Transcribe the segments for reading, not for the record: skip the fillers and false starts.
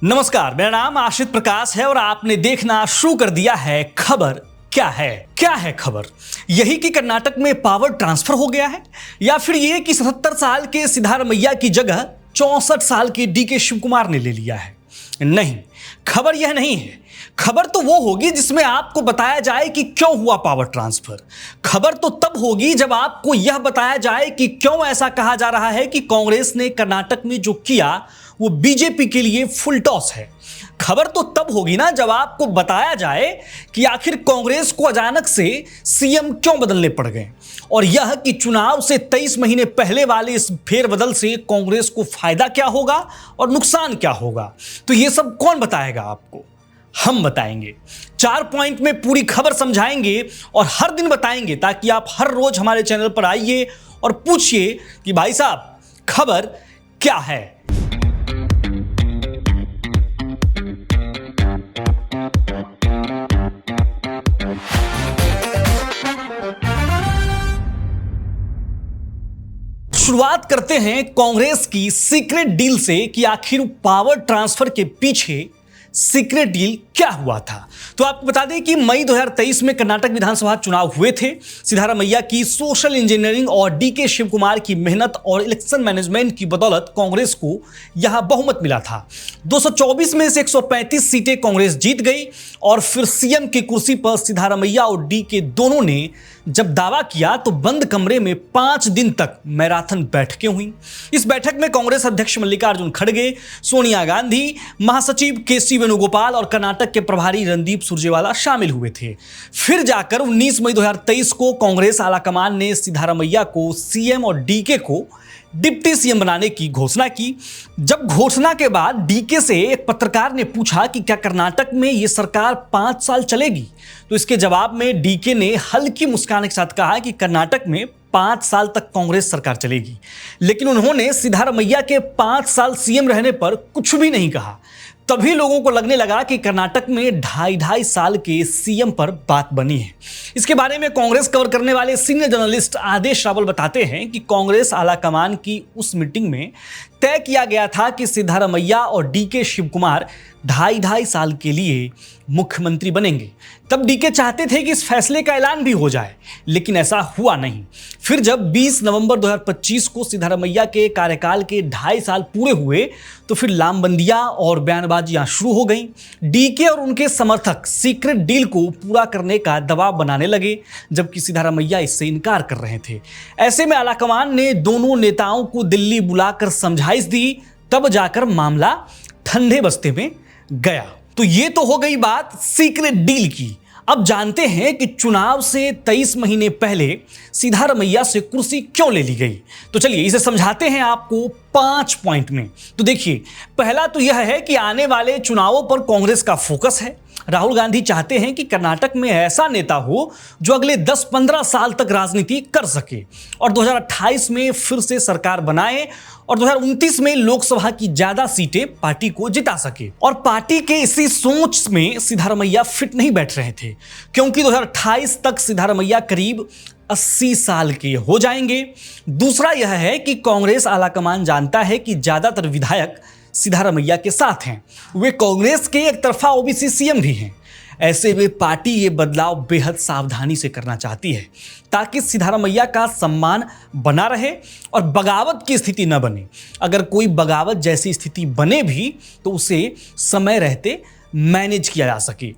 नमस्कार, मेरा नाम आशित प्रकाश है और आपने देखना शुरू कर दिया है खबर क्या है खबर। यही कि कर्नाटक में पावर ट्रांसफर हो गया है या फिर यह कि 77 साल के सिद्धारमैया की जगह 64 साल के डीके शिव कुमार ने ले लिया है। नहीं, खबर यह नहीं है। खबर तो वो होगी जिसमें आपको बताया जाए कि क्यों हुआ पावर ट्रांसफर। खबर तो तब होगी जब आपको यह बताया जाए कि क्यों ऐसा कहा जा रहा है कि कांग्रेस ने कर्नाटक में जो किया वो बीजेपी के लिए फुल टॉस है। खबर तो तब होगी ना जब आपको बताया जाए कि आखिर कांग्रेस को अचानक से सीएम क्यों बदलने पड़ गए और यह कि चुनाव से 23 महीने पहले वाले इस फेरबदल से कांग्रेस को फायदा क्या होगा और नुकसान क्या होगा। तो यह सब कौन बताएगा आपको? हम बताएंगे। 4 पॉइंट में पूरी खबर समझाएंगे और हर दिन बताएंगे ताकि आप हर रोज हमारे चैनल पर आइए और पूछिए कि भाई साहब खबर क्या है। शुरुआत करते हैं कांग्रेस की सीक्रेट डील से कि आखिर पावर ट्रांसफर के पीछे सीक्रेट डील क्या हुआ था। तो आपको बता दें कि मई 2023 में कर्नाटक विधानसभा चुनाव हुए थे। सिद्धारमैया की सोशल इंजीनियरिंग और डीके शिव कुमार की मेहनत और इलेक्शन मैनेजमेंट की बदौलत कांग्रेस को यहां बहुमत मिला था। 224 में से 135 सीटें कांग्रेस जीत गई और फिर सीएम की कुर्सी पर सिद्धारमैया और डीके दोनों ने जब दावा किया तो बंद कमरे में 5 दिन तक मैराथन बैठकें हुई। इस बैठक में कांग्रेस अध्यक्ष मल्लिकार्जुन खड़गे, सोनिया गांधी, महासचिव केसी वेणुगोपाल और कर्नाटक के प्रभारी रणदीप सुरजेवाला शामिल हुए थे। फिर जाकर 19 मई 2023 को कांग्रेस आलाकमान ने सिद्धारमैया को सीएम और डीके को डिप्टी सीएम बनाने की घोषणा की। जब घोषणा के बाद डीके से एक पत्रकार ने पूछा कि क्या कर्नाटक में यह सरकार 5 साल चलेगी, तो इसके जवाब में डीके ने हल्की मुस्कान के साथ कहा कि कर्नाटक में 5 साल तक कांग्रेस सरकार चलेगी। लेकिन उन्होंने सिद्धारमैया के 5 साल सीएम रहने पर कुछ भी नहीं कहा। तभी लोगों को लगने लगा कि कर्नाटक में 2.5 साल के सीएम पर बात बनी है। इसके बारे में कांग्रेस कवर करने वाले सीनियर जर्नलिस्ट आदेश रावल बताते हैं कि कांग्रेस आलाकमान की उस मीटिंग में तय किया गया था कि सिद्धारमैया और डीके शिव कुमार 2.5 साल के लिए मुख्यमंत्री बनेंगे। तब डीके चाहते थे कि इस फैसले का ऐलान भी हो जाए, लेकिन ऐसा हुआ नहीं। फिर जब 20 नवंबर 2025 को सिद्धारमैया के कार्यकाल के 2.5 साल पूरे हुए तो फिर लामबंदियां और बयानबाजियां शुरू हो गईं। डीके और उनके समर्थक सीक्रेट डील को पूरा करने का दबाव बनाने लगे, जबकि सिद्धारमैया इससे इनकार कर रहे थे। ऐसे में आलाकमान ने दोनों नेताओं को दिल्ली बुलाकर समझाइश दी, तब जाकर मामला ठंडे बस्ते में गया। तो ये तो हो गई बात सीक्रेट डील की। अब जानते हैं कि चुनाव से 23 महीने पहले सिद्धारमैया से कुर्सी क्यों ले ली गई। तो चलिए इसे समझाते हैं आपको 5 पॉइंट में। तो देखिए, पहला तो यह है कि आने वाले चुनावों पर कांग्रेस का फोकस है। राहुल गांधी चाहते हैं कि कर्नाटक में ऐसा नेता हो जो अगले 10-15 साल तक राजनीति कर सके और 2028 में फिर से सरकार बनाए और 2029 में लोकसभा की ज्यादा सीटें पार्टी को जिता सके। और पार्टी के इसी सोच में सिद्धारमैया फिट नहीं बैठ रहे थे, क्योंकि 2028 तक सिद्धारमैया करीब 80 साल के हो जाएंगे। दूसरा यह है कि कांग्रेस आलाकमान जानता है कि ज्यादातर विधायक सिद्धारमैया के साथ हैं। वे कांग्रेस के एक तरफा ओबीसी सीएम भी हैं। ऐसे में पार्टी ये बदलाव बेहद सावधानी से करना चाहती है ताकि सिद्धारमैया का सम्मान बना रहे और बगावत की स्थिति न बने। अगर कोई बगावत जैसी स्थिति बने भी तो उसे समय रहते मैनेज किया जा सके।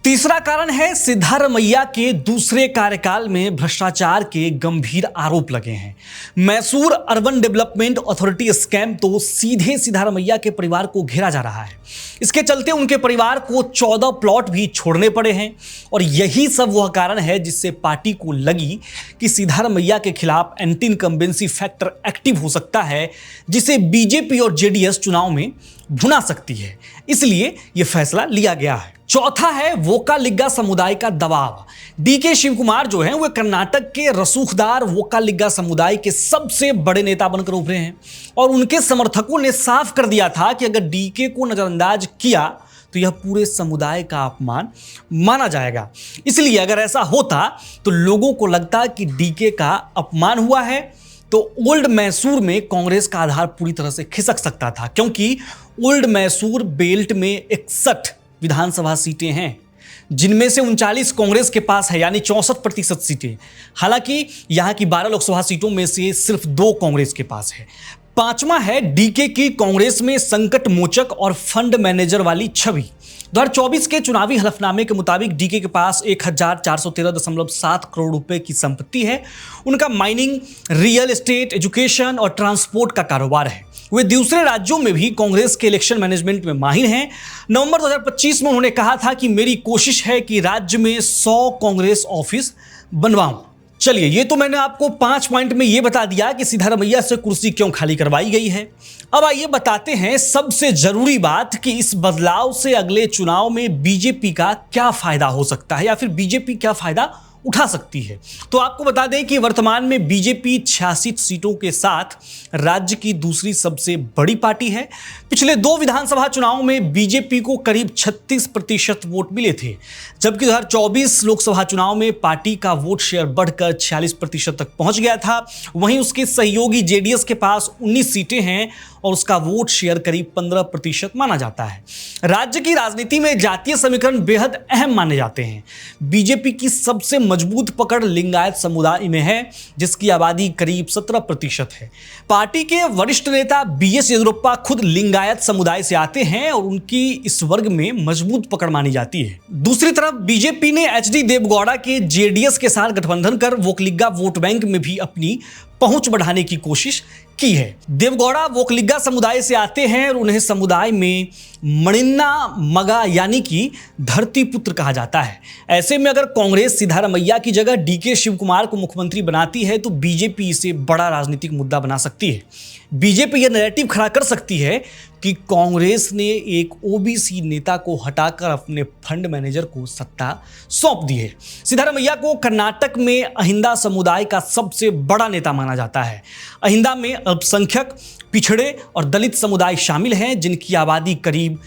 तीसरा कारण है सिद्धारमैया के दूसरे कार्यकाल में भ्रष्टाचार के गंभीर आरोप लगे हैं। Mysore urban development authority scam तो सीधे सिद्धारमैया के परिवार को घेरा जा रहा है। इसके चलते उनके परिवार को 14 प्लॉट भी छोड़ने पड़े हैं और यही सब वह कारण है जिससे पार्टी को लगी कि सिद्धारमैया के खिलाफ एंटी इनकम्बेंसी फैक्टर एक्टिव हो सकता है, जिसे बीजेपी और जेडीएस चुनाव में भुना सकती है। इसलिए यह फैसला लिया गया है। चौथा है वोकालिगा समुदाय का दबाव। डीके शिव कुमार जो हैं, वे कर्नाटक के रसूखदार वोकालिगा समुदाय के सबसे बड़े नेता बनकर उभरे हैं और उनके समर्थकों ने साफ कर दिया था कि अगर डीके को नजरअंदाज किया तो यह पूरे समुदाय का अपमान माना जाएगा। इसलिए अगर ऐसा होता तो लोगों को लगता कि डीके का अपमान हुआ है, तो ओल्ड मैसूर में कांग्रेस का आधार पूरी तरह से खिसक सकता था, क्योंकि ओल्ड मैसूर बेल्ट में 61 विधानसभा सीटें हैं, जिनमें से 39 कांग्रेस के पास है, यानी 64% सीटें। हालांकि यहां की 12 लोकसभा सीटों में से सिर्फ 2 कांग्रेस के पास है। पांचवा है डीके की कांग्रेस में संकट मोचक और फंड मैनेजर वाली छवि। 2024 के चुनावी हलफनामे के मुताबिक डीके के पास 1413.7 करोड़ रुपए की संपत्ति है। उनका माइनिंग, रियल एस्टेट, एजुकेशन और ट्रांसपोर्ट का कारोबार है। वे दूसरे राज्यों में भी कांग्रेस के इलेक्शन मैनेजमेंट में माहिर हैं। नवंबर 2025 में उन्होंने कहा था कि मेरी कोशिश है कि राज्य में 100 कांग्रेस ऑफिस बनवाऊं। चलिए, ये तो मैंने आपको 5 पॉइंट में ये बता दिया कि सिद्धारमैया से कुर्सी क्यों खाली करवाई गई है। अब आइए बताते हैं सबसे जरूरी बात कि इस बदलाव से अगले चुनाव में बीजेपी का क्या फायदा हो सकता है, या फिर बीजेपी क्या फायदा उठा सकती है। तो आपको बता दें कि वर्तमान में बीजेपी 86 सीटों के साथ राज्य की दूसरी सबसे बड़ी पार्टी है। पिछले 2 विधानसभा चुनावों में बीजेपी को करीब 36% वोट मिले थे, जबकि 2024 लोकसभा चुनाव में पार्टी का वोट शेयर बढ़कर 46% तक पहुंच गया था। वहीं उसके सहयोगी जेडीएस के पास 19 सीटें हैं और उसका वोट शेयर करीब 15% माना जाता है। राज्य की राजनीति में जातीय समीकरण बेहद अहम माने जाते हैं। बीजेपी की सबसे मजबूत पकड़ लिंगायत समुदाय में है, जिसकी आबादी करीब 17% है। पार्टी के वरिष्ठ नेता बीएस येदियुरप्पा खुद लिंगायत समुदाय से आते हैं और उनकी इस वर्ग में मजबूत पकड़ मानी जाती है। दूसरी तरफ बीजेपी ने एचडी देवगौड़ा के जेडीएस के साथ गठबंधन कर वोकलिगा वोट बैंक में भी अपनी पहुंच बढ़ाने की कोशिश की है। देवगौड़ा वोकलिगा समुदाय से आते हैं और उन्हें समुदाय में मणिन्ना मगा यानी कि धरती पुत्र कहा जाता है। ऐसे में अगर कांग्रेस सिद्धारमैया की जगह डीके शिवकुमार को मुख्यमंत्री बनाती है तो बीजेपी इसे बड़ा राजनीतिक मुद्दा बना सकती है। बीजेपी यह नैरेटिव खड़ा कर सकती है कि कांग्रेस ने एक ओबीसी नेता को हटाकर अपने फंड मैनेजर को सत्ता सौंप दी है। सिद्धारमैया को कर्नाटक में अहिंदा समुदाय का सबसे बड़ा नेता माना जाता है। अहिंदा में अल्पसंख्यक, पिछड़े और दलित समुदाय शामिल हैं, जिनकी आबादी करीब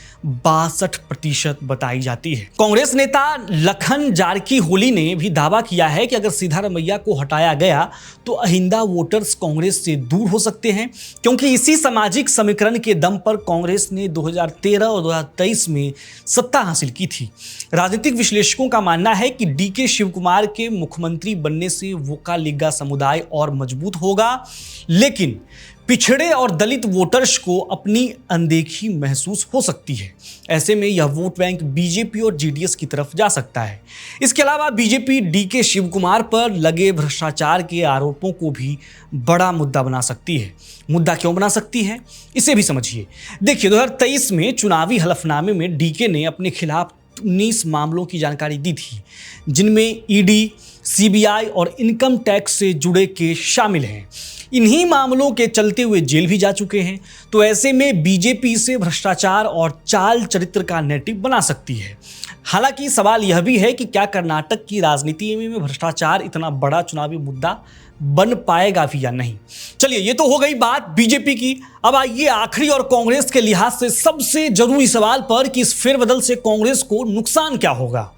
62% बताई जाती है। कांग्रेस नेता लखन जारकीहोली ने भी दावा किया है कि अगर सिद्धारमैया को हटाया गया तो अहिंदा वोटर्स कांग्रेस से दूर हो सकते हैं, क्योंकि इसी सामाजिक समीकरण के दम पर कांग्रेस ने 2013 और 2023 में सत्ता हासिल की थी। राजनीतिक विश्लेषकों का मानना है कि डीके शिवकुमार के मुख्यमंत्री बनने से वोकालिगा समुदाय और मजबूत होगा, लेकिन पिछड़े और दलित वोटर्स को अपनी अनदेखी महसूस हो सकती है। ऐसे में यह वोट बैंक बीजेपी और जेडीएस की तरफ जा सकता है। इसके अलावा बीजेपी डीके शिवकुमार पर लगे भ्रष्टाचार के आरोपों को भी बड़ा मुद्दा बना सकती है। मुद्दा क्यों बना सकती है, इसे भी समझिए। देखिए, 2023 में चुनावी हलफनामे में डीके ने अपने खिलाफ 19 मामलों की जानकारी दी थी, जिनमें ईडी, सीबीआई और इनकम टैक्स से जुड़े केस शामिल हैं। इन्हीं मामलों के चलते हुए जेल भी जा चुके हैं। तो ऐसे में बीजेपी से भ्रष्टाचार और चाल चरित्र का नैरेटिव बना सकती है। हालांकि सवाल यह भी है कि क्या कर्नाटक की राजनीति में भ्रष्टाचार इतना बड़ा चुनावी मुद्दा बन पाएगा भी या नहीं। चलिए, ये तो हो गई बात बीजेपी की। अब आइए आखिरी और कांग्रेस के लिहाज से सबसे जरूरी सवाल पर कि इस फेरबदल से कांग्रेस को नुकसान क्या होगा।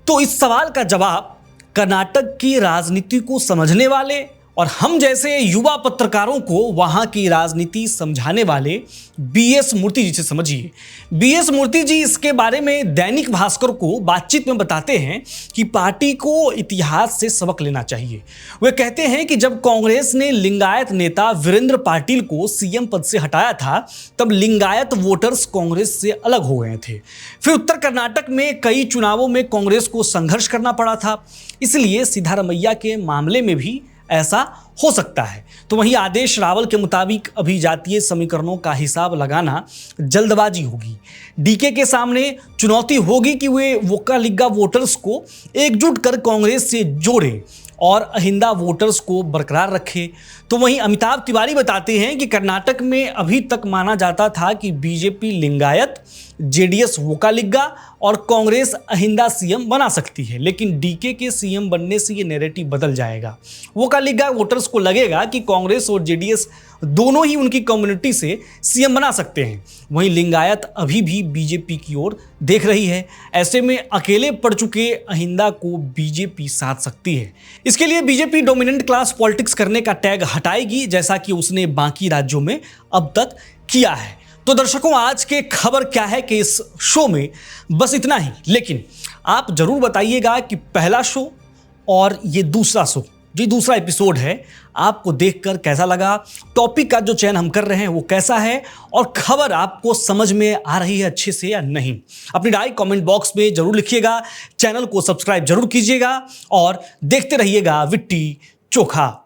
तो इस सवाल का जवाब कर्नाटक की राजनीति को समझने वाले और हम जैसे युवा पत्रकारों को वहां की राजनीति समझाने वाले बीएस मूर्ति जी से समझिए। बीएस मूर्ति जी इसके बारे में दैनिक भास्कर को बातचीत में बताते हैं कि पार्टी को इतिहास से सबक लेना चाहिए। वे कहते हैं कि जब कांग्रेस ने लिंगायत नेता वीरेंद्र पाटिल को सीएम पद से हटाया था, तब लिंगायत वोटर्स कांग्रेस से अलग हो गए थे। फिर उत्तर कर्नाटक में कई चुनावों में कांग्रेस को संघर्ष करना पड़ा था। इसलिए सिद्धारमैया के मामले में भी ऐसा हो सकता है। तो वहीं आदेश रावल के मुताबिक अभी जातीय समीकरणों का हिसाब लगाना जल्दबाजी होगी। डीके के सामने चुनौती होगी कि वे वोकालिगा वोटर्स को एकजुट कर कांग्रेस से जोड़े और अहिंदा वोटर्स को बरकरार रखे। तो वहीं अमिताभ तिवारी बताते हैं कि कर्नाटक में अभी तक माना जाता था कि बीजेपी लिंगायत, जेडीएस वोकालिगा और कांग्रेस अहिंदा सीएम बना सकती है, लेकिन डीके के सीएम बनने से ये नैरेटिव बदल जाएगा। वोकालिगा वोटर्स को लगेगा कि कांग्रेस और जेडीएस दोनों ही उनकी कम्युनिटी से सीएम बना सकते हैं। वहीं लिंगायत अभी भी बीजेपी की ओर देख रही है। ऐसे में अकेले पड़ चुके अहिंदा को बीजेपी साध सकती है। इसके लिए बीजेपी डोमिनेंट क्लास पॉलिटिक्स करने का टैग हटाएगी, जैसा कि उसने बाकी राज्यों में अब तक किया है। तो दर्शकों, आज के खबर क्या है कि इस शो में बस इतना ही, लेकिन आप जरूर बताइएगा कि पहला शो और ये दूसरा शो, जो दूसरा एपिसोड है, आपको देखकर कैसा लगा। टॉपिक का जो चयन हम कर रहे हैं वो कैसा है, और खबर आपको समझ में आ रही है अच्छे से या नहीं। अपनी राय कमेंट बॉक्स में जरूर लिखिएगा। चैनल को सब्सक्राइब जरूर कीजिएगा और देखते रहिएगा विट्टी चोखा।